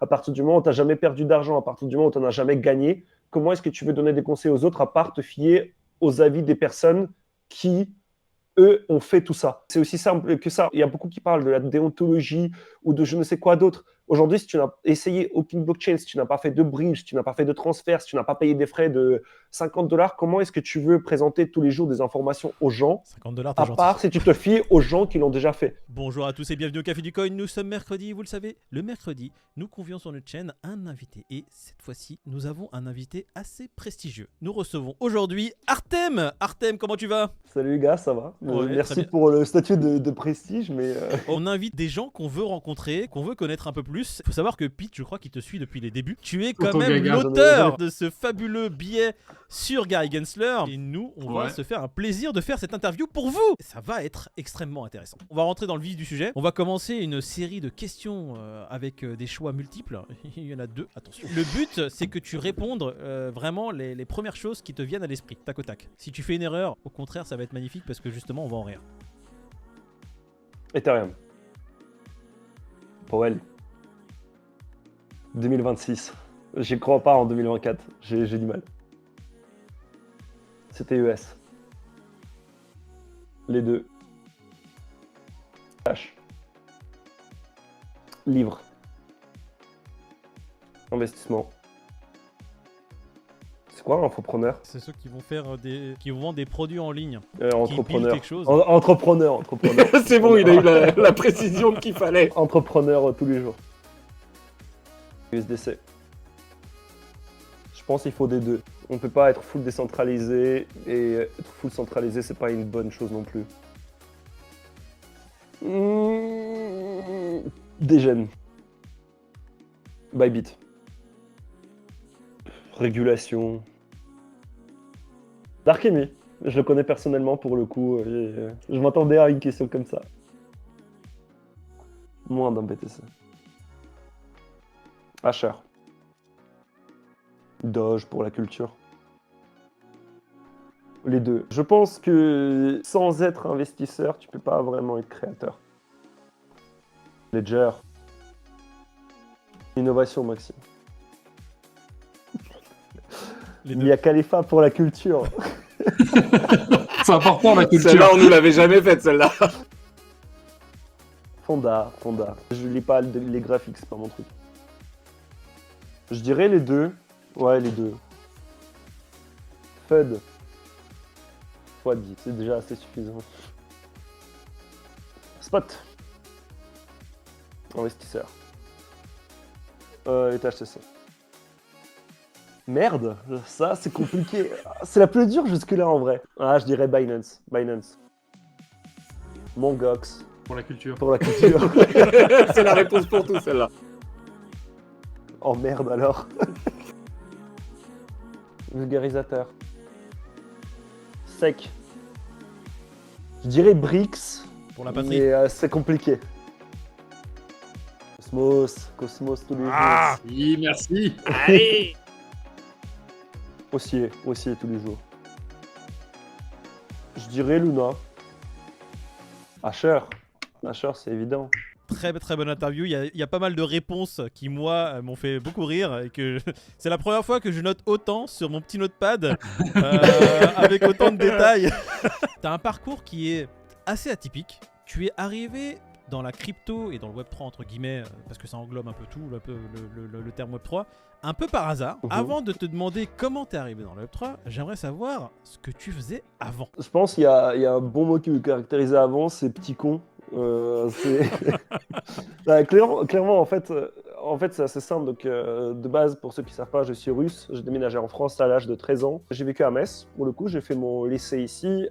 à partir du moment où tu n'as jamais perdu d'argent, à partir du moment où tu n'en as jamais gagné, comment est-ce que tu veux donner des conseils aux autres à part te fier aux avis des personnes qui, eux, ont fait tout ça? C'est aussi simple que ça. Il y a beaucoup qui parlent de la déontologie ou de je ne sais quoi d'autre. Aujourd'hui, si tu n'as essayé aucune blockchain, si tu n'as pas fait de bridge, si tu n'as pas fait de transfert, si tu n'as pas payé des frais de $50, comment est-ce que tu veux présenter tous les jours des informations aux gens, 50$, t'es à gentil. part si tu te fies aux gens qui l'ont déjà fait? Bonjour à tous et bienvenue au Café du Coin. Nous sommes mercredi, vous le savez. Le mercredi, nous convions sur notre chaîne un invité. Et cette fois-ci, nous avons un invité assez prestigieux. Nous recevons aujourd'hui Artem. Artem, comment tu vas? Salut les gars, ça va? Ouais, très Merci bien. pour le statut de prestige, mais On invite des gens qu'on veut rencontrer, qu'on veut connaître un peu plus. Il faut savoir que Pete, je crois qu'il te suit depuis les débuts. Tu es quand Tonton même Gaga. l'auteur de ce fabuleux billet sur Gary Gensler. Et nous, on va Ouais. se faire un plaisir de faire cette interview pour vous. Ça va être extrêmement intéressant. On va rentrer dans le vif du sujet. On va commencer une série de questions avec des choix multiples. Il y en a 2, attention. Le but, c'est que tu répondes vraiment les premières choses qui te viennent à l'esprit, tac au tac. Si tu fais une erreur, au contraire, ça va être magnifique parce que justement, on va en rire. Ethereum. Powell. 2026. J'y crois pas en 2024. J'ai du mal. C'était US. Les deux. Cash. Livre. Investissement. C'est quoi un infopreneur? C'est ceux qui vont faire qui vont vendre des produits en ligne. Entrepreneur. quelque chose. Entrepreneur. C'est bon, il a eu la précision qu'il fallait. Entrepreneur tous les jours. USDC. Je pense qu'il faut des deux. On peut pas être full décentralisé et être full centralisé, c'est pas une bonne chose non plus. Degen. Bybit. Régulation. Dark Enemy. Je le connais personnellement pour le coup. Je m'attendais à une question comme ça. Moins d'un BTC. Asher. Doge pour la culture. Les deux. Je pense que sans être investisseur, tu peux pas vraiment être créateur. Ledger. Innovation Maxime. Les Il deux. y a Khalifa pour la culture. C'est important la culture. Celle-là, on nous l'avait jamais faite, celle-là. Fonda. Je lis pas les graphiques, c'est pas mon truc. Je dirais les deux. Ouais, les deux. FUD. FUD, c'est déjà assez suffisant. Spot. Investisseur. Et THCC. Merde, ça c'est compliqué. C'est la plus dure jusque-là en vrai. Ah, je dirais Binance. Mongox. Pour la culture. Pour la culture. C'est la réponse pour tout, celle-là. Oh merde alors. Vulgarisateur. Sec. Je dirais Brix. Pour la patrie. Mais c'est compliqué. Cosmos tous les jours. Oui, merci. Allez. Haussier tous les jours. Je dirais Luna. Asher, c'est évident. Très très bonne interview. Il y a pas mal de réponses qui moi m'ont fait beaucoup rire et que c'est la première fois que je note autant sur mon petit notepad avec autant de détails. T'as un parcours qui est assez atypique. Tu es arrivé dans la crypto et dans le Web3 entre guillemets parce que ça englobe un peu tout le terme Web3 un peu par hasard. Avant de te demander comment t'es arrivé dans le Web3, j'aimerais savoir ce que tu faisais avant. Je pense qu'il y a un bon mot qui me caractérisait avant, c'est petit con. Ouais, clairement, en fait, c'est assez simple. Donc, de base, pour ceux qui ne savent pas, je suis russe. J'ai déménagé en France à l'âge de 13 ans. J'ai vécu à Metz. Pour le coup, j'ai fait mon lycée ici.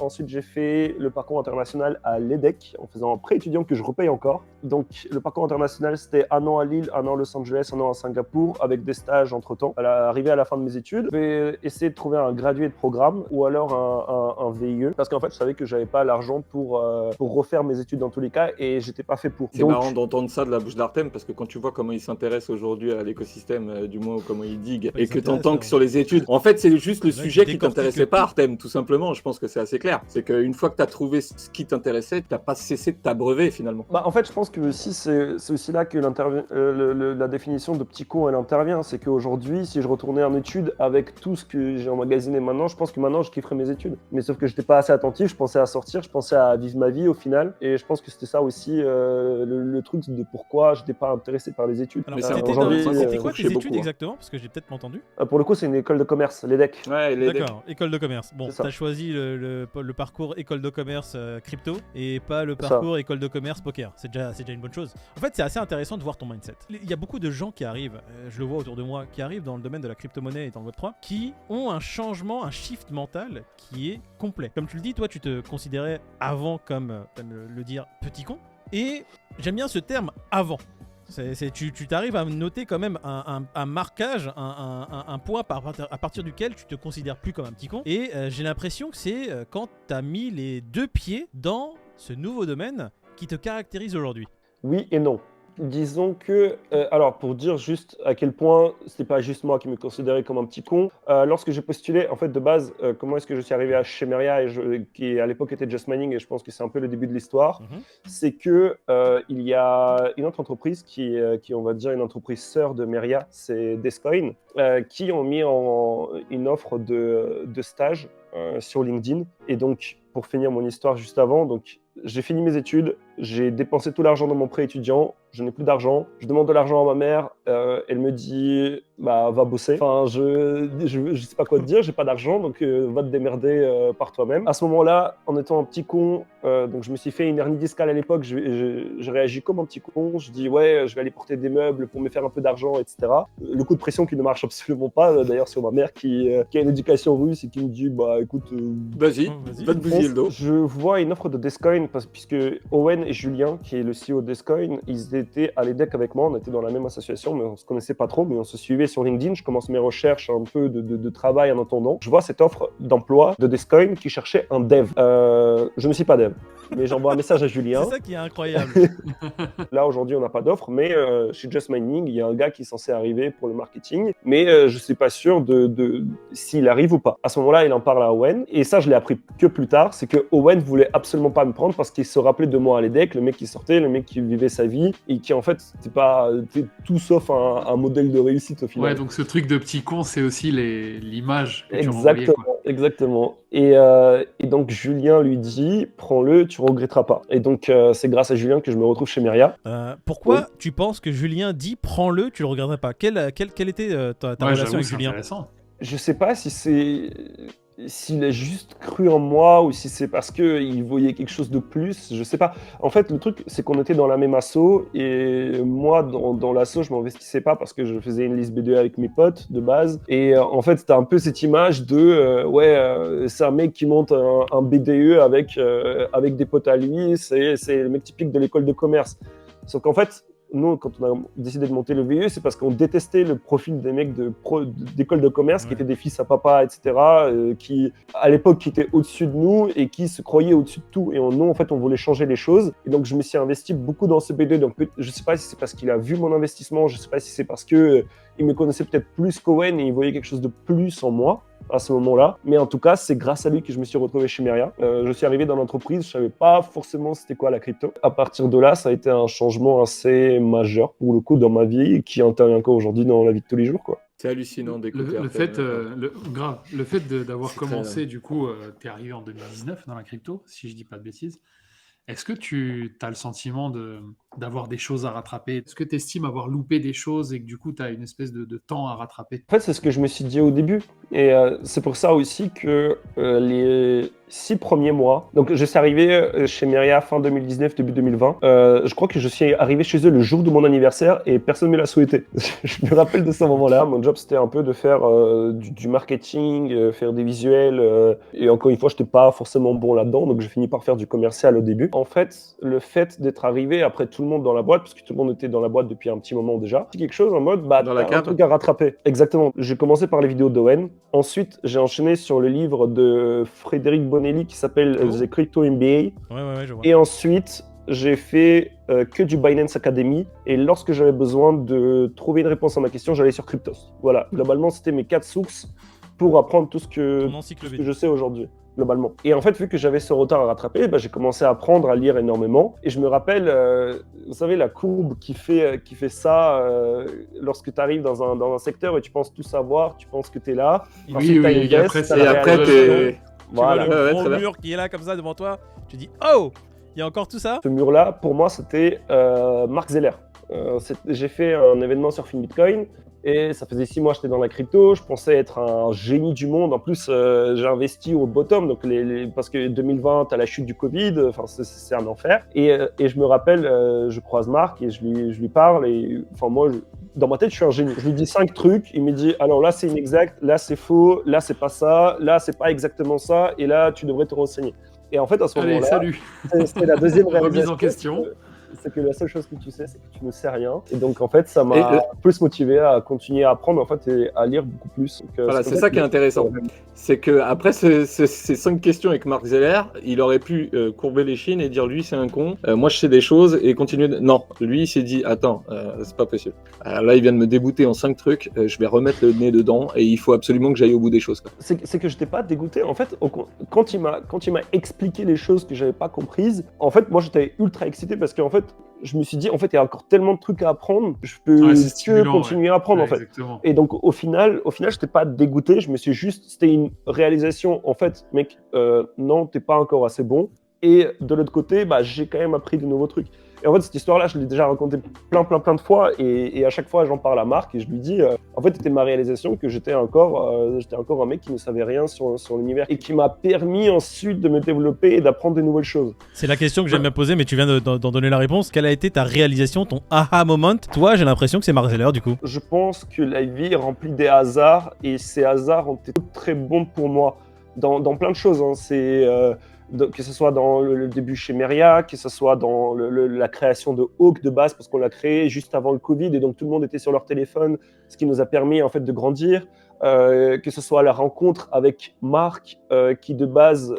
Ensuite, j'ai fait le parcours international à l'EDEC en faisant un prêt étudiant que je repaye encore. Donc, le parcours international, c'était 1 an à Lille, 1 an à Los Angeles, 1 an à Singapour, avec des stages entre-temps. Arrivé à la fin de mes études, je vais essayer de trouver un gradué de programme ou alors un VIE. Parce qu'en fait, je savais que j'avais pas l'argent pour refaire mes études dans tous les cas et j'étais pas fait pour. C'est marrant d'entendre ça de la bouche d'Artem parce que quand tu vois comment il s'intéresse aujourd'hui à l'écosystème, du moins comment il digue, Il et que tu s'intéresse, entends que sur les études, en fait, c'est juste le Ouais, sujet il qui décortique t'intéressait pas, Artem, tout simplement. Je pense que c'est assez clair. C'est qu'une fois que tu as trouvé ce qui t'intéressait, tu n'as pas cessé de t'abreuver finalement. Bah, en fait, je pense que aussi c'est aussi là que la définition de petit con elle intervient. C'est qu'aujourd'hui, si je retournais en études avec tout ce que j'ai emmagasiné maintenant, je pense que maintenant je kifferais mes études. Mais sauf que j'étais pas assez attentif, je pensais à sortir, je pensais à vivre ma vie au final. Et je pense que c'était ça aussi le truc de pourquoi je n'étais pas intéressé par les études. Alors, Mais ça, aujourd'hui, c'était quoi tes chez études beaucoup, hein. exactement? Parce que j'ai peut-être pas entendu. Pour le coup, c'est une école de commerce, l'EDEC. Ouais, les D'accord, école de commerce. Bon, C'est ça. t'as choisi le parcours école de commerce crypto et pas le Ça. parcours école de commerce poker. C'est déjà une bonne chose. En fait, c'est assez intéressant de voir ton mindset. Il y a beaucoup de gens qui arrivent, je le vois autour de moi, qui arrivent dans le domaine de la crypto-monnaie et dans le Web3, qui ont un changement, un shift mental qui est complet. Comme tu le dis, toi, tu te considérais avant comme, t'aimes le dire, petit con. Et j'aime bien ce terme avant. Tu t'arrives à noter quand même un marquage, un point à partir duquel tu te considères plus comme un petit con. Et j'ai l'impression que c'est quand t'as mis les deux pieds dans ce nouveau domaine qui te caractérise aujourd'hui. Oui et non. Disons que, alors pour dire juste à quel point c'était pas juste moi qui me considérais comme un petit con, lorsque j'ai postulé, en fait de base, comment est-ce que je suis arrivé à Chemeria, qui à l'époque était Just Mining, et je pense que c'est un peu le début de l'histoire, c'est que il y a une autre entreprise qui on va dire une entreprise sœur de Meria, c'est Descoin, qui ont mis en une offre de stage sur LinkedIn. Et donc, pour finir mon histoire juste avant, donc j'ai fini mes études, j'ai dépensé tout l'argent dans mon prêt étudiant, je n'ai plus d'argent, je demande de l'argent à ma mère, elle me dit bah va bosser. Enfin, je sais pas quoi te dire, j'ai pas d'argent, donc va te démerder par toi-même. À ce moment-là, en étant un petit con, donc je me suis fait une hernie discale à l'époque, je réagis comme un petit con, je dis ouais, je vais aller porter des meubles pour me faire un peu d'argent, etc. Le coup de pression qui ne marche absolument pas, d'ailleurs sur ma mère qui a une éducation russe et qui me dit bah écoute, Vas-y, va te bousiller le dos. je vois une offre de Descoin puisque Owen et Julien, qui est le CEO de Descoin, ils étaient à l'EDEC avec moi, on était dans la même association, mais on se connaissait pas trop, mais on se suivait sur LinkedIn. Je commence mes recherches un peu de travail en attendant. Je vois cette offre d'emploi de Descoin qui cherchait un dev. Je ne suis pas dev, mais j'envoie un message à Julien. C'est ça qui est incroyable. Là, aujourd'hui, on n'a pas d'offre, mais chez Just Mining, il y a un gars qui est censé arriver pour le marketing, mais je suis pas sûr de s'il arrive ou pas. À ce moment-là, il en parle à Owen, et ça, je l'ai appris que plus tard, c'est que Owen voulait absolument pas me prendre parce qu'il se rappelait de moi à l'EDEC, le mec qui sortait, le mec qui vivait sa vie, et qui en fait, c'était tout sauf un modèle de réussite au final. Ouais, donc ce truc de petit con, c'est aussi l'image que tu renvoyais, Exactement, quoi. exactement. Et donc Julien lui dit, prends-le, tu regretteras pas. Et donc c'est grâce à Julien que je me retrouve chez Meria. Pourquoi tu penses que Julien dit prends-le, tu le regretteras pas? Quelle était ta Ouais, relation j'avoue, avec c'est Julien? intéressant. Je sais pas si s'il a juste cru en moi ou si c'est parce qu'il voyait quelque chose de plus, je sais pas. En fait, le truc, c'est qu'on était dans la même asso et moi, dans l'asso, je m'investissais pas parce que je faisais une liste B2 avec mes potes de base. Et en fait, c'était un peu cette image de c'est un mec qui monte un BDE avec des potes à lui, c'est le mec typique de l'école de commerce. Sauf qu'en fait, nous, quand on a décidé de monter le VE, c'est parce qu'on détestait le profil des mecs d'école de commerce qui étaient des fils à papa, etc., qui, à l'époque, qui étaient au-dessus de nous et qui se croyaient au-dessus de tout. Et nous, en fait, on voulait changer les choses. Et donc, je me suis investi beaucoup dans ce BD. Donc, je sais pas si c'est parce qu'il a vu mon investissement, je sais pas si c'est parce que il me connaissait peut-être plus qu'Owen et il voyait quelque chose de plus en moi à ce moment-là. Mais en tout cas, c'est grâce à lui que je me suis retrouvé chez Meria. Je suis arrivé dans l'entreprise, je savais pas forcément c'était quoi la crypto. À partir de là, ça a été un changement assez majeur pour le coup dans ma vie et qui intervient encore aujourd'hui dans la vie de tous les jours, quoi. C'est hallucinant d'écouter. Le fait d'avoir C'est commencé, très- du coup, t'es arrivé en 2019 dans la crypto, si je dis pas de bêtises. Est-ce que tu as le sentiment d'avoir des choses à rattraper? Est-ce que tu estimes avoir loupé des choses et que du coup, tu as une espèce de temps à rattraper? En fait, c'est ce que je me suis dit au début. Et c'est pour ça aussi que les 6 premiers mois, donc je suis arrivé chez Meria fin 2019, début 2020. Je crois que je suis arrivé chez eux le jour de mon anniversaire et personne ne me l'a souhaité. Je me rappelle de ce moment-là. Mon job, c'était un peu de faire du marketing, faire des visuels. Et encore une fois, je n'étais pas forcément bon là-dedans, donc j'ai fini par faire du commercial au début. En fait, le fait d'être arrivé après tout le monde dans la boîte, parce que tout le monde était dans la boîte depuis un petit moment déjà, c'est quelque chose en mode, Dans la t'as un cave. truc à rattraper. Exactement. J'ai commencé par les vidéos d'Owen. Ensuite, j'ai enchaîné sur le livre de Frédéric Bonelli qui s'appelle The Crypto MBA. Ouais, je vois. Et ensuite, j'ai fait que du Binance Academy. Et lorsque j'avais besoin de trouver une réponse à ma question, j'allais sur Cryptos. Voilà. Globalement, c'était mes 4 sources pour apprendre tout ce que Ton encyclopédie. je sais aujourd'hui. globalement. Et en fait, vu que j'avais ce retard à rattraper, j'ai commencé à apprendre à lire énormément. Et je me rappelle, vous savez, la courbe qui fait ça lorsque tu arrives dans un secteur et tu penses tout savoir, tu penses que tu es là. Oui, t'as une et baisse, après, t'as Et la après, réalisation. t'es. Tu vois Voilà. le Ouais, gros très bien. mur qui est là comme ça devant toi. Tu dis oh, il y a encore tout ça. Ce mur-là, pour moi, c'était Mark Zeller. J'ai fait un événement Surfing Bitcoin et ça faisait 6 mois que j'étais dans la crypto. Je pensais être un génie du monde. En plus, j'ai investi au bottom, donc parce que 2020, à la chute du Covid, c'est un enfer. Et je me rappelle, je croise Mark et je lui parle. Et moi, dans ma tête, je suis un génie. Je lui dis 5 trucs. Il me dit alors là, c'est inexact, là, c'est faux, là, c'est pas ça, là, c'est pas exactement ça, et là, tu devrais te renseigner. Et en fait, à ce Allez, moment-là, salut. c'est la deuxième Remise réalisation. en question. C'est que la seule chose que tu sais, c'est que tu ne sais rien. Et donc, en fait, ça Et, m'a plus motivé à continuer à apprendre en fait, et à lire beaucoup plus. Donc, Voilà, comme c'est ça qui est intéressant. C'est que après ces 5 questions avec Mark Zeller, il aurait pu courber les chines et dire lui c'est un con, moi je sais des choses et continuer. Non, lui il s'est dit attends, c'est pas possible. Là il vient de me débouter en 5 trucs, je vais remettre le nez dedans et il faut absolument que j'aille au bout des choses. Quoi. C'est que je n'étais pas dégoûté. En fait, quand il m'a expliqué les choses que j'avais pas comprises, en fait, moi j'étais ultra excité parce qu'en fait, je me suis dit, en fait, il y a encore tellement de trucs à apprendre, je peux c'est stimulant, continuer à apprendre, Ouais, en fait. exactement. Et donc, au final, je n'étais pas dégoûté, c'était une réalisation, en fait, mec, non, t'es pas encore assez bon. Et de l'autre côté, j'ai quand même appris de nouveaux trucs. Et en fait, cette histoire-là, je l'ai déjà racontée plein de fois, et à chaque fois, j'en parle à Marc, et je lui dis, en fait, c'était ma réalisation que j'étais encore un mec qui ne savait rien sur l'univers, et qui m'a permis ensuite de me développer et d'apprendre de nouvelles choses. C'est la question que j'aime bien poser, mais tu viens d'en donner la réponse. Quelle a été ta réalisation, ton aha moment? Toi, j'ai l'impression que c'est Mark Zeller, du coup. Je pense que la vie est remplie des hasards, et ces hasards ont été très bons pour moi, dans plein de choses. Hein. Que ce soit dans le début chez Meria, que ce soit dans la création de Hawk de base, parce qu'on l'a créé juste avant le Covid, et donc tout le monde était sur leur téléphone, ce qui nous a permis en fait de grandir. Que ce soit la rencontre avec Marc, que de base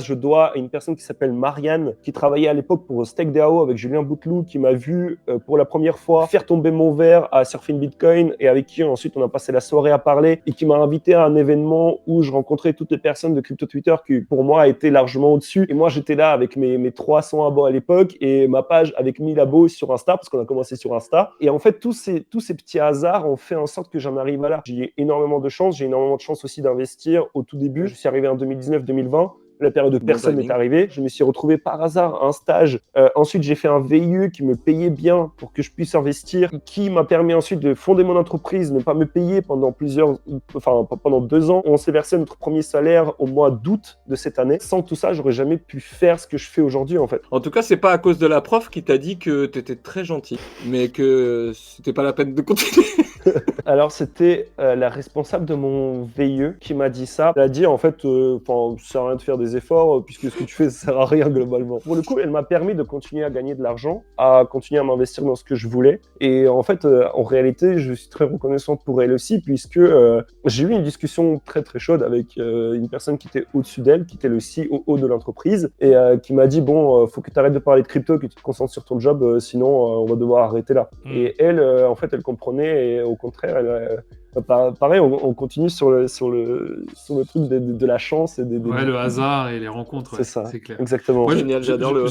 je dois à une personne qui s'appelle Marianne, qui travaillait à l'époque pour StakeDAO avec Julien Bouteloup, qui m'a vu pour la première fois faire tomber mon verre à Surfing Bitcoin, et avec qui ensuite on a passé la soirée à parler, et qui m'a invité à un événement où je rencontrais toutes les personnes de Crypto Twitter qui pour moi étaient largement au-dessus. Et moi j'étais là avec mes 300 abos à l'époque et ma page avec 1000 abos sur Insta, parce qu'on a commencé sur Insta. Et en fait tous ces petits hasards ont fait en sorte que j'en arrive à là. J'ai énormément de chance, j'ai énormément de chance aussi d'investir au tout début. Je suis arrivé en 2019-2020, la période où personne n'est arrivé. Je me suis retrouvé par hasard à un stage. Ensuite, j'ai fait un VIE qui me payait bien pour que je puisse investir, qui m'a permis ensuite de fonder mon entreprise, ne pas me payer pendant 2 ans. On s'est versé notre premier salaire au mois d'août de cette année. Sans tout ça, j'aurais jamais pu faire ce que je fais aujourd'hui, en fait. En tout cas, c'est pas à cause de la prof qui t'a dit que t'étais très gentil, mais que c'était pas la peine de continuer. Alors, c'était la responsable de mon VIE qui m'a dit ça. Elle a dit, en fait, ça sert à rien de faire des efforts, puisque ce que tu fais, ça sert à rien globalement. Pour le coup, elle m'a permis de continuer à gagner de l'argent, à continuer à m'investir dans ce que je voulais. Et en fait, en réalité, je suis très reconnaissant pour elle aussi, puisque j'ai eu une discussion très très chaude avec une personne qui était au-dessus d'elle, qui était le COO de l'entreprise, et qui m'a dit, bon, faut que tu arrêtes de parler de crypto, que tu te concentres sur ton job, sinon on va devoir arrêter là. Et elle, en fait, elle comprenait, et au contraire, pareil, on continue sur le truc de la chance et Ouais, le hasard et les rencontres, c'est ça, c'est clair. exactement. Moi, Génial, j'adore le.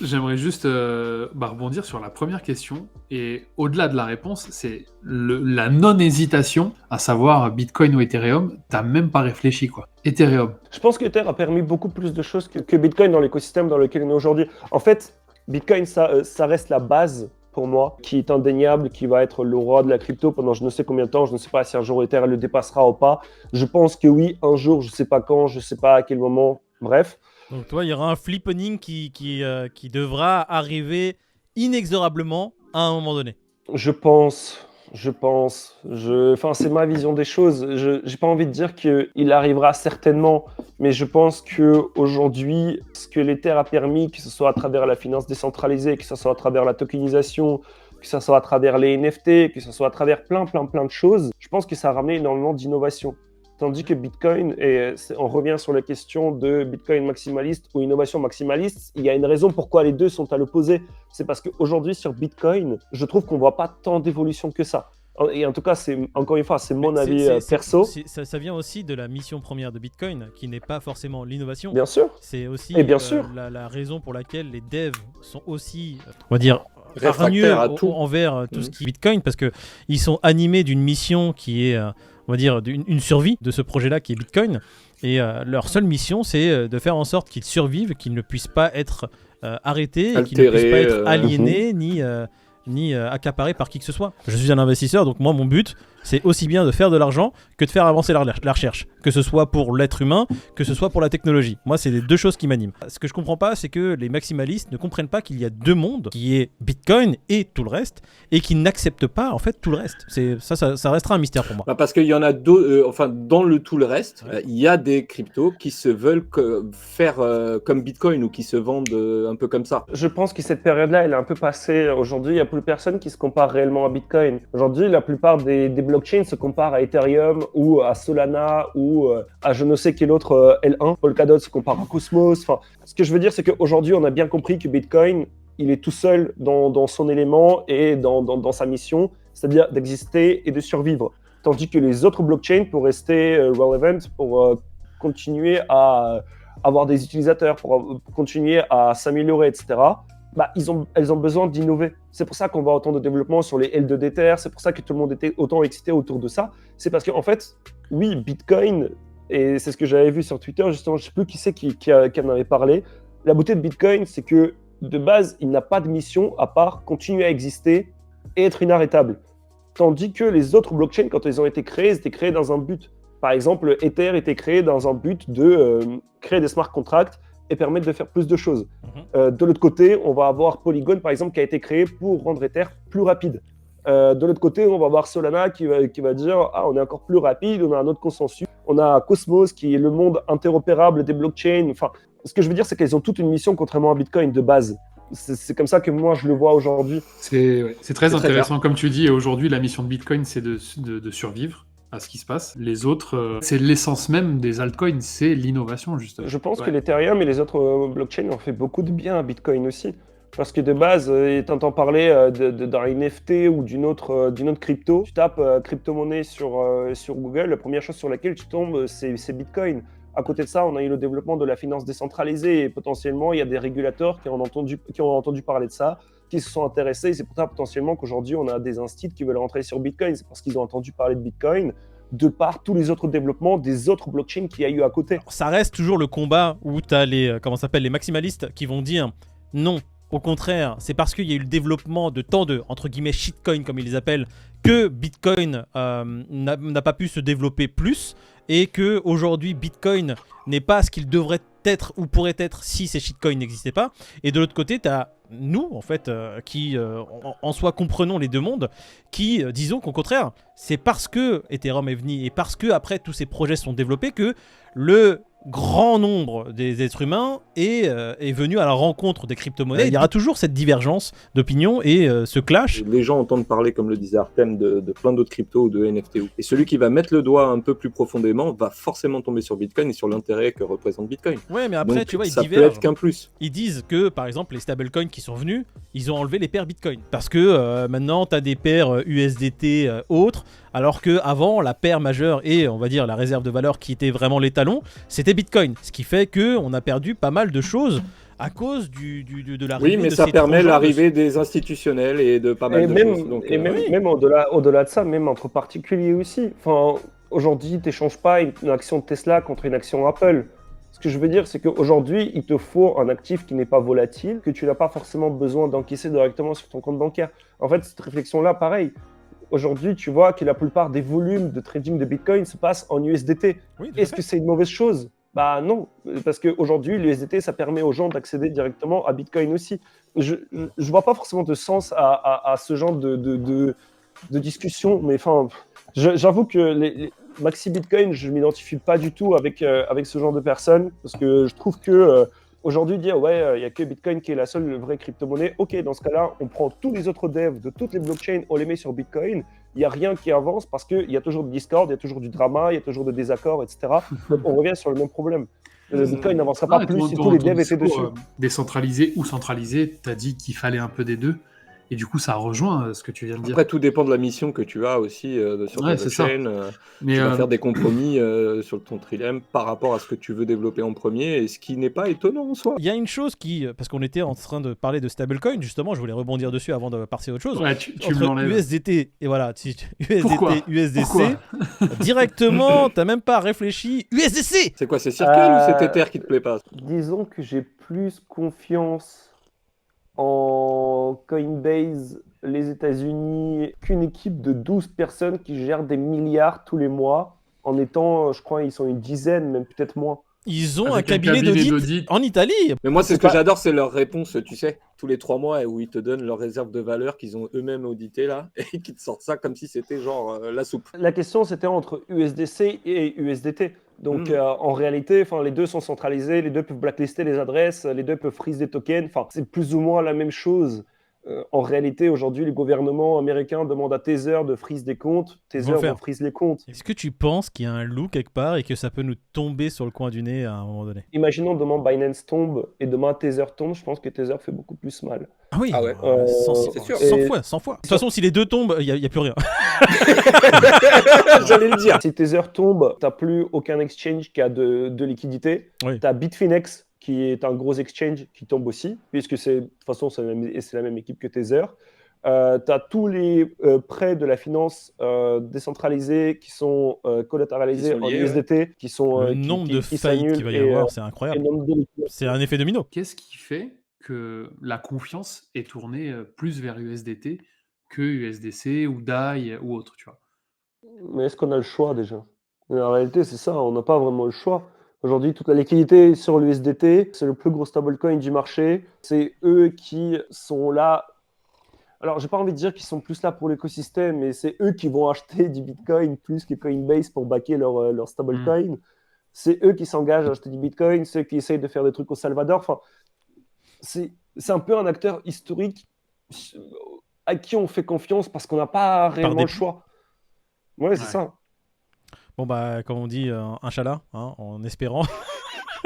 J'aimerais juste rebondir sur la première question, et au-delà de la réponse, c'est la non-hésitation, à savoir Bitcoin ou Ethereum. T'as même pas réfléchi, quoi. Ethereum. Je pense que Ether a permis beaucoup plus de choses que Bitcoin dans l'écosystème dans lequel on est aujourd'hui. En fait, Bitcoin, ça reste la base pour moi, qui est indéniable, qui va être le roi de la crypto pendant je ne sais combien de temps. Je ne sais pas si un jour Ether le dépassera ou pas. Je pense que oui, un jour, je ne sais pas quand, je ne sais pas à quel moment. Bref. Donc toi, il y aura un flippening qui devra arriver inexorablement à un moment donné. Je pense. C'est ma vision des choses. J'ai pas envie de dire qu'il arrivera certainement, mais je pense qu'aujourd'hui, ce que l'Ether a permis, que ce soit à travers la finance décentralisée, que ce soit à travers la tokenisation, que ce soit à travers les NFT, que ce soit à travers plein de choses, je pense que ça a ramené énormément d'innovation. Tandis que Bitcoin, et on revient sur la question de Bitcoin maximaliste ou innovation maximaliste, il y a une raison pourquoi les deux sont à l'opposé. C'est parce qu'aujourd'hui, sur Bitcoin, je trouve qu'on ne voit pas tant d'évolution que ça. Et en tout cas, c'est encore une fois, c'est mon Mais avis perso. ça vient aussi de la mission première de Bitcoin, qui n'est pas forcément l'innovation. Bien sûr. C'est aussi Et bien sûr. la raison pour laquelle les devs sont aussi, on va dire, Réfractaires à tout. envers tout ce qui est Bitcoin, parce que ils sont animés d'une mission qui est, on va dire, une survie de ce projet-là qui est Bitcoin. Et leur seule mission, c'est de faire en sorte qu'ils survivent, qu'ils ne puissent pas être arrêtés, et qu'ils ne puissent pas être aliénés ni accaparés par qui que ce soit. Je suis un investisseur, donc moi, mon but, c'est aussi bien de faire de l'argent que de faire avancer la recherche, que ce soit pour l'être humain, que ce soit pour la technologie. Moi, c'est les deux choses qui m'animent. Ce que je comprends pas, c'est que les maximalistes ne comprennent pas qu'il y a deux mondes, qui est Bitcoin et tout le reste, et qu'ils n'acceptent pas en fait tout le reste. Ça restera un mystère pour moi. Parce qu'il y en a d'autres, enfin dans le tout le reste, il y a des cryptos qui se veulent faire comme Bitcoin ou qui se vendent un peu comme ça. Je pense que cette période-là, elle est un peu passée. Aujourd'hui, il n'y a plus personne qui se compare réellement à Bitcoin. Aujourd'hui, la plupart des blockchains se comparent à Ethereum ou à Solana ou à je ne sais quel autre L1. Polkadot se compare à Cosmos. Enfin, ce que je veux dire, c'est qu'aujourd'hui, on a bien compris que Bitcoin, il est tout seul dans son élément et dans sa mission, c'est-à-dire d'exister et de survivre. Tandis que les autres blockchains, pour rester relevant, pour continuer à avoir des utilisateurs, pour continuer à s'améliorer, etc., elles ont besoin d'innover. C'est pour ça qu'on voit autant de développement sur les L2 d'Ether, c'est pour ça que tout le monde était autant excité autour de ça. C'est parce qu'en fait, oui, Bitcoin, et c'est ce que j'avais vu sur Twitter, justement, je ne sais plus qui c'est qui en avait parlé, la beauté de Bitcoin, c'est que de base, il n'a pas de mission à part continuer à exister et être inarrêtable. Tandis que les autres blockchains, quand ils ont été créés, ils étaient créés dans un but. Par exemple, Ether était créé dans un but de créer des smart contracts et permettre de faire plus de choses. De l'autre côté, on va avoir Polygon, par exemple, qui a été créé pour rendre Ether plus rapide. De l'autre côté, on va avoir Solana qui va dire « Ah, on est encore plus rapide, on a un autre consensus. » On a Cosmos, qui est le monde interopérable des blockchains. Enfin, ce que je veux dire, c'est qu'elles ont toute une mission, contrairement à Bitcoin, de base. C'est comme ça que moi, je le vois aujourd'hui. C'est très intéressant, comme tu dis. Et aujourd'hui, la mission de Bitcoin, c'est de survivre à ce qui se passe. Les autres, c'est l'essence même des altcoins, c'est l'innovation, justement. Je pense que l'Ethereum et les autres blockchains ont fait beaucoup de bien à Bitcoin aussi. Parce que de base, t'entends parler d'un NFT ou d'une autre crypto, tu tapes crypto-monnaie sur Google, la première chose sur laquelle tu tombes, c'est Bitcoin. À côté de ça, on a eu le développement de la finance décentralisée et potentiellement, il y a des régulateurs qui ont entendu parler de ça, qui se sont intéressés. Et c'est pour ça potentiellement qu'aujourd'hui, on a des instituts qui veulent rentrer sur Bitcoin. C'est parce qu'ils ont entendu parler de Bitcoin de par tous les autres développements des autres blockchains qu'il y a eu à côté. Ça reste toujours le combat où tu as les maximalistes qui vont dire non. Au contraire, c'est parce qu'il y a eu le développement de tant de, entre guillemets, shitcoins, comme ils les appellent, que Bitcoin n'a pas pu se développer plus et que aujourd'hui Bitcoin n'est pas ce qu'il devrait être ou pourrait être si ces shitcoins n'existaient pas. Et de l'autre côté, tu as nous, en fait, qui en soi comprenons les deux mondes, qui disons qu'au contraire, c'est parce que Ethereum est venu et parce que après tous ces projets sont développés que le grand nombre des êtres humains est venu à la rencontre des crypto-monnaies. Il y aura toujours cette divergence d'opinion et ce clash. Les gens entendent parler, comme le disait Artem, de plein d'autres cryptos ou de NFT. Et celui qui va mettre le doigt un peu plus profondément va forcément tomber sur Bitcoin et sur l'intérêt que représente Bitcoin. Ouais, mais après, donc, tu vois, ils ça divergent. peut être qu'un plus. Ils disent que, par exemple, les stablecoins qui sont venus, ils ont enlevé les paires Bitcoin. Parce que maintenant, tu as des paires USDT autres, alors qu'avant, la paire majeure et, on va dire, la réserve de valeur qui était vraiment l'étalon, c'était Bitcoin. Ce qui fait qu'on a perdu pas mal de choses à cause de l'arrivée. Oui, mais de ça ces permet trois l'arrivée des institutionnels et de pas mal de choses. Donc, même au-delà de ça, même entre particuliers aussi. Enfin, aujourd'hui, tu n'échanges pas une action de Tesla contre une action Apple. Ce que je veux dire, c'est qu'aujourd'hui, il te faut un actif qui n'est pas volatile, que tu n'as pas forcément besoin d'encaisser directement sur ton compte bancaire. En fait, cette réflexion-là, pareil. Aujourd'hui, tu vois que la plupart des volumes de trading de Bitcoin se passent en USDT. Oui, Est-ce que c'est une mauvaise chose ? Bah non, parce qu'aujourd'hui, l'USDT, ça permet aux gens d'accéder directement à Bitcoin aussi. Je vois pas forcément de sens à ce genre de discussion, mais enfin, j'avoue que les Maxi Bitcoin, je m'identifie pas du tout avec ce genre de personnes, parce que je trouve que aujourd'hui, dire ouais, il n'y a que Bitcoin qui est la seule vraie crypto-monnaie, ok, dans ce cas-là, on prend tous les autres devs de toutes les blockchains, on les met sur Bitcoin, il n'y a rien qui avance parce qu'il y a toujours du Discord, il y a toujours du drama, il y a toujours des désaccords, etc. Donc on revient sur le même problème. Le Bitcoin n'avancera pas plus si tous les devs étaient dessus. Décentralisé ou centralisé, tu as dit qu'il fallait un peu des deux. Et du coup, ça rejoint ce que tu viens de dire. Après, tout dépend de la mission que tu as aussi sur ta Ouais, c'est ça. blockchain. Mais Tu vas faire des compromis sur ton trilemme par rapport à ce que tu veux développer en premier, et ce qui n'est pas étonnant en soi. Il y a une chose qui, parce qu'on était en train de parler de stablecoin, justement, je voulais rebondir dessus avant de passer à autre chose. ouais, tu me Entre l'enlèves. USDT et voilà, USDT, Pourquoi USDC, Pourquoi directement, t'as même pas réfléchi. USDC. C'est quoi, c'est Circle ou c'est Tether qui te plaît pas? Disons que j'ai plus confiance en Coinbase, les États-Unis, qu'une équipe de 12 personnes qui gèrent des milliards tous les mois, en étant, je crois, ils sont une dizaine, même peut-être moins. Ils ont Avec un cabinet d'audit en Italie. Mais moi, c'est ce C'est que pas- j'adore, c'est leur réponse, tu sais, tous les 3 mois, où ils te donnent leurs réserves de valeur qu'ils ont eux-mêmes auditées là, et qu'ils te sortent ça comme si c'était genre la soupe. La question, c'était entre USDC et USDT. Donc, Mm. en réalité, les deux sont centralisés, les deux peuvent blacklister les adresses, les deux peuvent freeze des tokens. C'est plus ou moins la même chose. En réalité, aujourd'hui, les gouvernements américains demandent à Tether de freeze des comptes. Tether le faire. va freeze les comptes. Est-ce que tu penses qu'il y a un loup quelque part et que ça peut nous tomber sur le coin du nez à un moment donné? Imaginons demain Binance tombe et demain Tether tombe, je pense que Tether fait beaucoup plus mal. Ah oui, Ah ouais. 100, C'est sûr. 100 fois, 100 fois. De toute façon, si les deux tombent, il n'y a plus rien. J'allais le dire. Si Tether tombe, tu n'as plus aucun exchange qui a de liquidité. Oui. Tu as Bitfinex, qui est un gros exchange, qui tombe aussi, puisque de toute façon, c'est la même équipe que Tether. Tu as tous les prêts de la finance décentralisés qui sont collatéralisés Qui sont en liés, USDT, qui sont Le qui- nombre qui- de qui faillites s'annulent qu'il va y et, avoir, c'est et incroyable. le nombre de liquidations. C'est un effet domino. Qu'est-ce qui fait que la confiance est tournée plus vers USDT que USDC ou DAI ou autre, tu vois? Mais est-ce qu'on a le choix déjà? En réalité, c'est ça, on n'a pas vraiment le choix. Aujourd'hui, toute la liquidité est sur l'USDT, c'est le plus gros stablecoin du marché. C'est eux qui sont là. Alors, j'ai pas envie de dire qu'ils sont plus là pour l'écosystème, mais c'est eux qui vont acheter du Bitcoin plus que Coinbase pour backer leur stablecoin. C'est eux qui s'engagent à acheter du Bitcoin, ceux qui essayent de faire des trucs au Salvador. Enfin, c'est un peu un acteur historique à qui on fait confiance parce qu'on n'a pas réellement le dépit. choix. Ouais, c'est Ouais. ça. Bon, bah, comme on dit, Inch'Allah, hein, en espérant.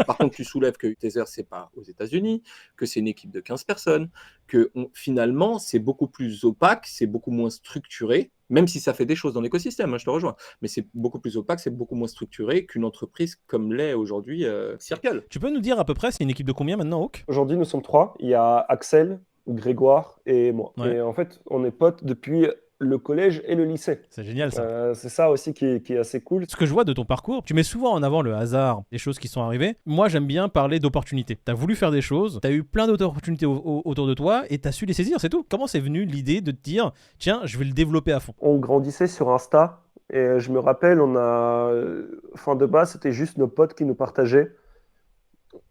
Par contre, tu soulèves que Tether, c'est pas aux États-Unis, que c'est une équipe de 15 personnes, que finalement, c'est beaucoup plus opaque, c'est beaucoup moins structuré, même si ça fait des choses dans l'écosystème, je te rejoins, mais c'est beaucoup plus opaque, c'est beaucoup moins structuré qu'une entreprise comme l'est aujourd'hui Circle. Tu peux nous dire à peu près, c'est une équipe de combien maintenant, Hawk? Aujourd'hui, nous sommes 3. Il y a Axel, Grégoire et moi. Ouais. Et en fait, on est potes depuis le collège et le lycée. C'est génial ça. C'est ça aussi qui est assez cool. Ce que je vois de ton parcours, tu mets souvent en avant le hasard, les choses qui sont arrivées. Moi, j'aime bien parler d'opportunités. T'as voulu faire des choses, t'as eu plein d'autres opportunités autour de toi et t'as su les saisir, c'est tout. Comment c'est venu l'idée de te dire, tiens, je vais le développer à fond? On grandissait sur Insta et je me rappelle, de base, c'était juste nos potes qui nous partageaient.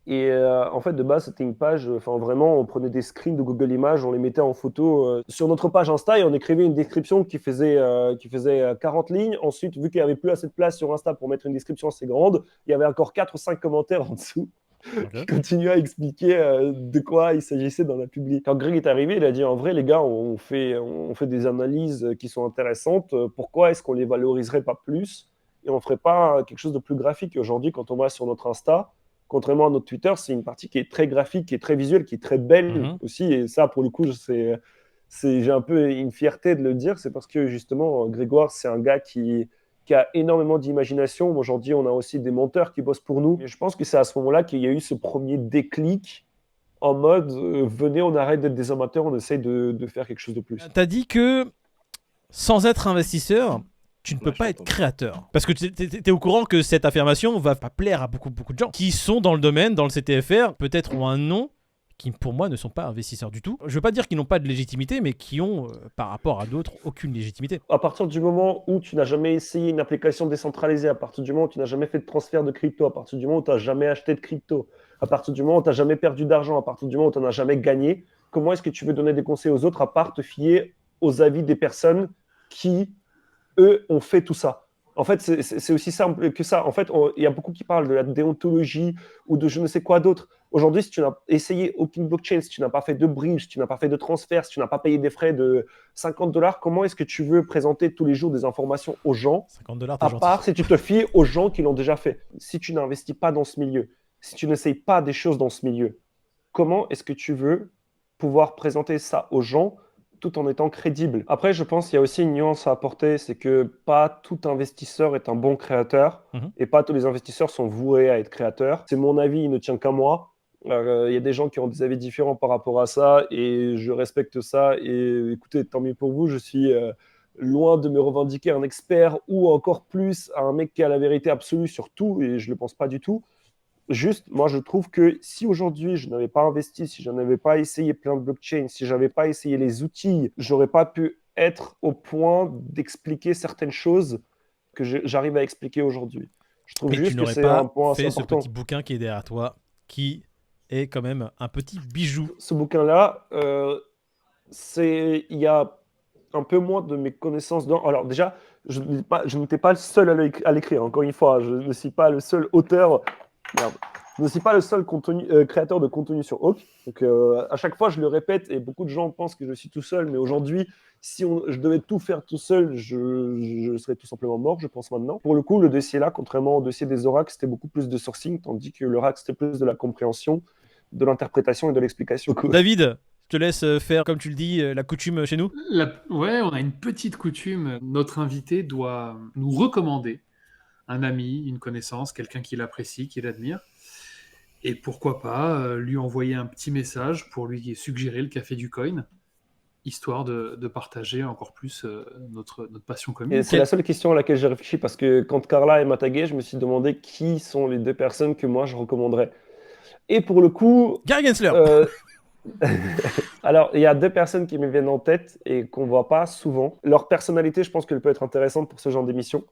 Et en fait, de base, c'était une page, vraiment, on prenait des screens de Google Images, on les mettait en photo sur notre page Insta et on écrivait une description qui faisait 40 lignes. Ensuite, vu qu'il n'y avait plus assez de place sur Insta pour mettre une description assez grande, il y avait encore 4 ou 5 commentaires en dessous qui continuaient à expliquer de quoi il s'agissait dans la publi. Quand Greg est arrivé, il a dit, en vrai, les gars, on fait des analyses qui sont intéressantes. Pourquoi est-ce qu'on les valoriserait pas plus et on ferait pas quelque chose de plus graphique? Aujourd'hui, quand on va sur notre Insta, contrairement à notre Twitter, c'est une partie qui est très graphique, qui est très visuelle, qui est très belle aussi. Et ça, pour le coup, j'ai un peu une fierté de le dire. C'est parce que justement, Grégoire, c'est un gars qui a énormément d'imagination. Aujourd'hui, on a aussi des monteurs qui bossent pour nous. Et je pense que c'est à ce moment-là qu'il y a eu ce premier déclic en mode venez, on arrête d'être des amateurs, on essaye de faire quelque chose de plus. T'as dit que sans être investisseur, tu ne peux Ouais, pas je être t'entends. créateur. Parce que t'es au courant que cette affirmation va pas plaire à beaucoup de gens qui sont dans le domaine, dans le CTFR, peut-être ont un nom qui pour moi ne sont pas investisseurs du tout. Je veux pas dire qu'ils n'ont pas de légitimité, mais qui ont, par rapport à d'autres, aucune légitimité. À partir du moment où tu n'as jamais essayé une application décentralisée, à partir du moment où tu n'as jamais fait de transfert de crypto, à partir du moment où tu n'as jamais acheté de crypto, à partir du moment où tu n'as jamais perdu d'argent, à partir du moment où tu n'en as jamais gagné, comment est-ce que tu veux donner des conseils aux autres à part te fier aux avis des personnes qui, eux, ont fait tout ça? En fait, c'est aussi simple que ça. En fait, il y a beaucoup qui parlent de la déontologie ou de je ne sais quoi d'autre. Aujourd'hui, si tu n'as essayé aucune blockchain, si tu n'as pas fait de bridge, si tu n'as pas fait de transfert, si tu n'as pas payé des frais de $50, comment est-ce que tu veux présenter tous les jours des informations aux gens, $50, t'es à gentil. part si tu te fies aux gens qui l'ont déjà fait? Si tu n'investis pas dans ce milieu, si tu n'essayes pas des choses dans ce milieu, comment est-ce que tu veux pouvoir présenter ça aux gens tout en étant crédible. Après, je pense qu'il y a aussi une nuance à apporter, c'est que pas tout investisseur est un bon créateur et pas tous les investisseurs sont voués à être créateurs. C'est mon avis, il ne tient qu'à moi. Il y a des gens qui ont des avis différents par rapport à ça et je respecte ça. Et écoutez, tant mieux pour vous, je suis loin de me revendiquer un expert ou encore plus un mec qui a la vérité absolue sur tout et je ne le pense pas du tout. Juste, moi, je trouve que si aujourd'hui, je n'avais pas investi, si je n'avais pas essayé plein de blockchains, si je n'avais pas essayé les outils, j'aurais pas pu être au point d'expliquer certaines choses que j'arrive à expliquer aujourd'hui. Je trouve Et tu juste que n'aurais c'est un pas point assez fait ce important. petit bouquin qui est derrière toi, qui est quand même un petit bijou. Ce bouquin-là, il y a un peu moins de mes connaissances dedans. Alors déjà, je n'étais pas le seul à l'écrire, encore une fois. Je ne suis pas le seul auteur. Merde. Je ne suis pas le seul créateur de contenu sur Hawk. Donc, à chaque fois, je le répète et beaucoup de gens pensent que je suis tout seul. Mais aujourd'hui, si je devais tout faire tout seul, je serais tout simplement mort, je pense maintenant. Pour le coup, le dossier là, contrairement au dossier des oracles, c'était beaucoup plus de sourcing, tandis que l'oracle, c'était plus de la compréhension, de l'interprétation et de l'explication. David, je te laisse faire, comme tu le dis, la coutume chez nous. Ouais, on a une petite coutume. Notre invité doit nous recommander un ami, une connaissance, quelqu'un qu'il apprécie, qu'il admire. Et pourquoi pas lui envoyer un petit message pour lui suggérer le café du coin, histoire de partager encore plus notre passion commune. Et c'est la seule question à laquelle j'ai réfléchi parce que quand Carla m'a tagué, je me suis demandé qui sont les deux personnes que moi je recommanderais. Et pour le coup, Gary Gensler. Alors, il y a deux personnes qui me viennent en tête et qu'on ne voit pas souvent. Leur personnalité, je pense qu'elle peut être intéressante pour ce genre d'émission.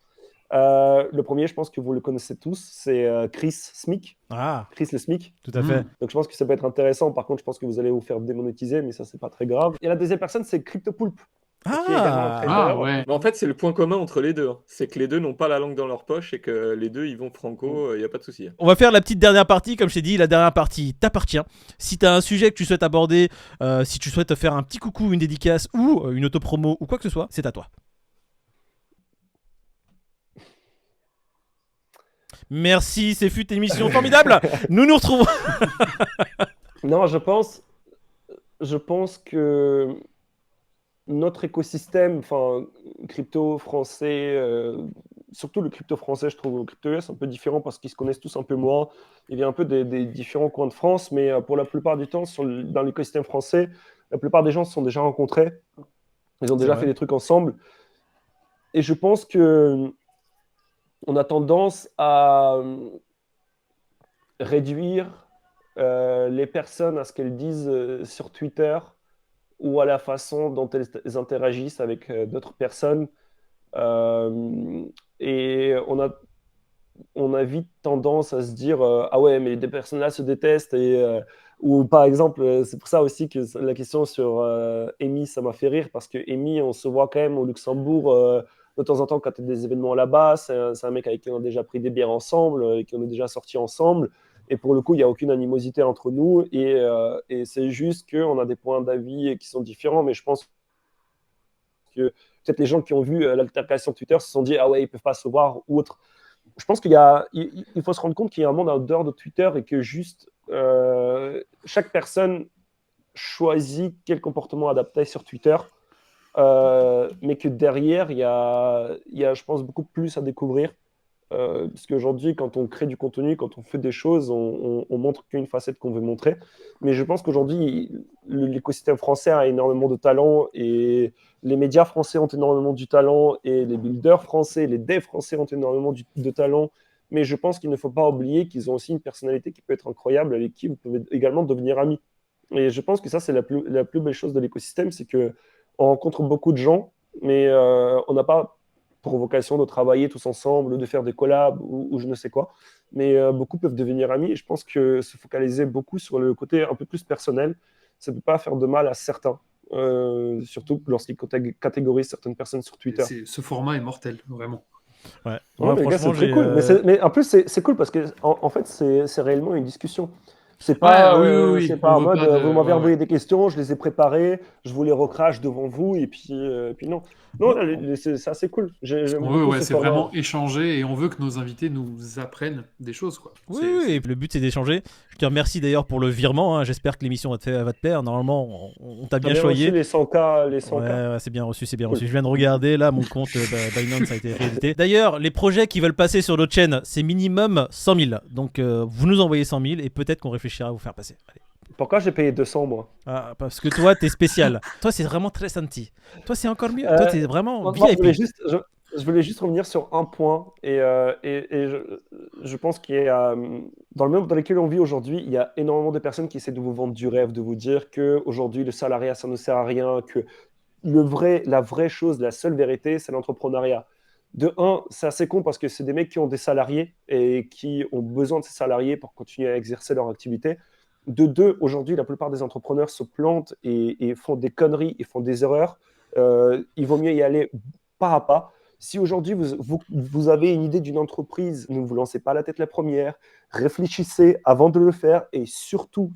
Le premier, je pense que vous le connaissez tous, c'est Chris Smick. Ah, Chris le Smick. tout à fait. Donc, je pense que ça peut être intéressant. Par contre, je pense que vous allez vous faire démonétiser, mais ça, c'est pas très grave. Et la deuxième personne, c'est CryptoPulp. Qui est également un trader. ouais. Mais en fait, c'est le point commun entre les deux. C'est que les deux n'ont pas la langue dans leur poche et que les deux, ils vont franco, il n'y a pas de souci. On va faire la petite dernière partie, comme je t'ai dit, la dernière partie t'appartient. Si tu as un sujet que tu souhaites aborder, si tu souhaites faire un petit coucou, une dédicace ou une autopromo ou quoi que ce soit, c'est à toi. Merci, c'est fut une émission formidable. Nous nous retrouvons. Non, je pense que notre écosystème, enfin, crypto français, surtout le crypto français, je trouve le crypto US un peu différent parce qu'ils se connaissent tous un peu moins. Il y a un peu des différents coins de France, mais pour la plupart du temps, dans l'écosystème français, la plupart des gens se sont déjà rencontrés. Ils ont déjà fait des trucs ensemble. Et je pense que on a tendance à réduire les personnes à ce qu'elles disent sur Twitter ou à la façon dont elles interagissent avec d'autres personnes. Et on a vite tendance à se dire ah ouais, mais des personnes-là se détestent. Ou par exemple, c'est pour ça aussi que la question sur Amy, ça m'a fait rire, parce que Amy, on se voit quand même au Luxembourg de temps en temps quand il y a des événements là-bas. C'est un mec avec qui on a déjà pris des bières ensemble, et qui on est déjà sortis ensemble. Et pour le coup, il n'y a aucune animosité entre nous. Et c'est juste qu'on a des points d'avis qui sont différents. Mais je pense que peut-être les gens qui ont vu l'altercation Twitter se sont dit ah ouais, ils ne peuvent pas se voir ou autre. Je pense qu'il faut se rendre compte qu'il y a un monde en dehors de Twitter et que juste chaque personne choisit quel comportement adapter sur Twitter. Mais que derrière, il y a, je pense, beaucoup plus à découvrir. Parce qu'aujourd'hui, quand on crée du contenu, quand on fait des choses, on montre qu'une facette qu'on veut montrer. Mais je pense qu'aujourd'hui, l'écosystème français a énormément de talent et les médias français ont énormément du talent et les builders français, les devs français ont énormément de talent. Mais je pense qu'il ne faut pas oublier qu'ils ont aussi une personnalité qui peut être incroyable, avec qui vous pouvez également devenir amis. Et je pense que ça, c'est la plus belle chose de l'écosystème, c'est qu'on rencontre beaucoup de gens, mais on n'a pas pour vocation de travailler tous ensemble, de faire des collabs ou je ne sais quoi. Mais beaucoup peuvent devenir amis et je pense que se focaliser beaucoup sur le côté un peu plus personnel, ça ne peut pas faire de mal à certains, surtout lorsqu'ils catégorisent certaines personnes sur Twitter. Ce format est mortel, vraiment. Ouais, ouais, franchement, c'est très cool. Mais en plus, c'est cool parce que en fait, c'est réellement une discussion. C'est pas, oui. c'est pas On en veut mode, pas de- vous m'avez ouais, envoyé ouais. des questions, je les ai préparées, je vous les recrache devant vous, et puis non. Non, là, c'est assez cool. Ce J'aime qu'on veut, beaucoup ouais, ce c'est format. vraiment échanger et on veut que nos invités nous apprennent des choses, quoi. Oui, oui, et le but c'est d'échanger. Je te remercie d'ailleurs pour le virement, hein. J'espère que l'émission va te plaire. Normalement, on t'a T'as bien bien reçu choyé. les 100K, les 100K. Ouais, c'est bien reçu, c'est bien Cool. reçu. Je viens de regarder, là, mon compte Binance a été réédité. D'ailleurs, les projets qui veulent passer sur notre chaîne, c'est minimum 100 000. Donc, vous nous envoyez 100 000 et peut-être qu'on réfléchira à vous faire passer. Allez. Pourquoi j'ai payé 200, moi? Ah, parce que toi, t'es spécial. Toi, c'est vraiment très senti. Toi, c'est encore mieux. Toi, t'es vraiment Moi, VIP. je voulais juste revenir sur un point, et je pense qu'il y a, dans le monde dans lequel on vit aujourd'hui, il y a énormément de personnes qui essaient de vous vendre du rêve, de vous dire que aujourd'hui le salariat, ça ne sert à rien, que la vraie chose, la seule vérité, c'est l'entrepreneuriat. De un, c'est assez con parce que c'est des mecs qui ont des salariés et qui ont besoin de ces salariés pour continuer à exercer leur activité. De deux, aujourd'hui, la plupart des entrepreneurs se plantent et font des conneries et font des erreurs. Il vaut mieux y aller pas à pas. Si aujourd'hui vous avez une idée d'une entreprise, ne vous lancez pas la tête la première, réfléchissez avant de le faire et surtout,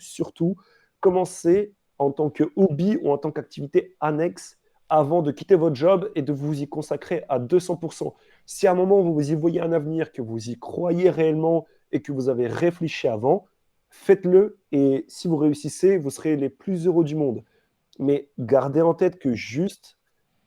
commencez en tant que hobby ou en tant qu'activité annexe avant de quitter votre job et de vous y consacrer à 200%. Si à un moment vous y voyez un avenir, que vous y croyez réellement et que vous avez réfléchi avant, faites-le et si vous réussissez, vous serez les plus heureux du monde. Mais gardez en tête que juste,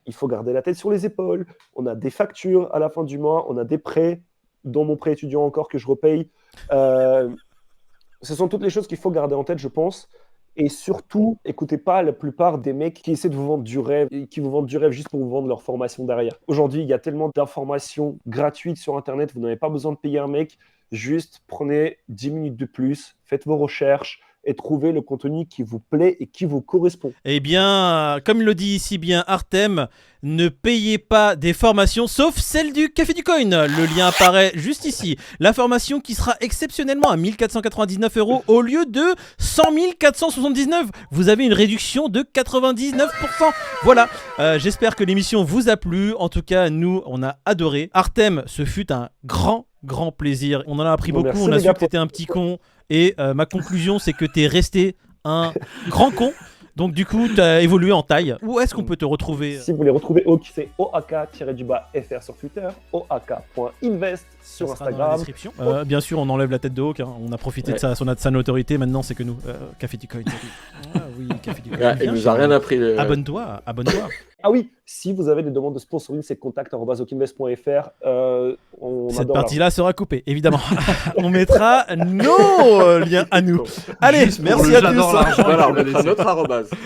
il faut garder la tête sur les épaules. On a des factures à la fin du mois, on a des prêts, dont mon prêt étudiant encore que je repaye. Ce sont toutes les choses qu'il faut garder en tête, je pense. Et surtout, écoutez pas la plupart des mecs qui essaient de vous vendre du rêve, et qui vous vendent du rêve juste pour vous vendre leur formation derrière. Aujourd'hui, il y a tellement d'informations gratuites sur Internet, vous n'avez pas besoin de payer un mec. Juste prenez 10 minutes de plus, faites vos recherches et trouvez le contenu qui vous plaît et qui vous correspond. Eh bien, comme le dit ici bien Artem, ne payez pas des formations sauf celle du Café du Coin. Le lien apparaît juste ici. La formation qui sera exceptionnellement à 1499 € au lieu de 100 479. Vous avez une réduction de 99%. Voilà, j'espère que l'émission vous a plu. En tout cas, nous, on a adoré. Artem, ce fut un grand plaisir. On en a appris beaucoup. Merci, On a les su gars, que t'étais un petit con. Et ma conclusion, c'est que t'es resté un grand con. Donc du coup, tu as évolué en taille. Où est-ce qu'on peut te retrouver? Si vous voulez retrouver c'est OAK-FR sur Twitter, OAK.invest sur Ça sera dans la Instagram. description. Bien sûr, on enlève la tête de Hawk. Hein. On a profité de sa notoriété. Maintenant, c'est que nous. Café du Coin. Ah oui, Café du Coin. Ouais, il nous a rien appris. Abonne-toi. Ah oui, si vous avez des demandes de sponsoring, c'est contact@okinvest.fr. On Cette adore partie-là sera coupée, évidemment. On mettra nos liens à nous. Allez, Juste pour merci le à j'adore tous. l'argent, Voilà, il on faut le mettra laisser. notre arrobase.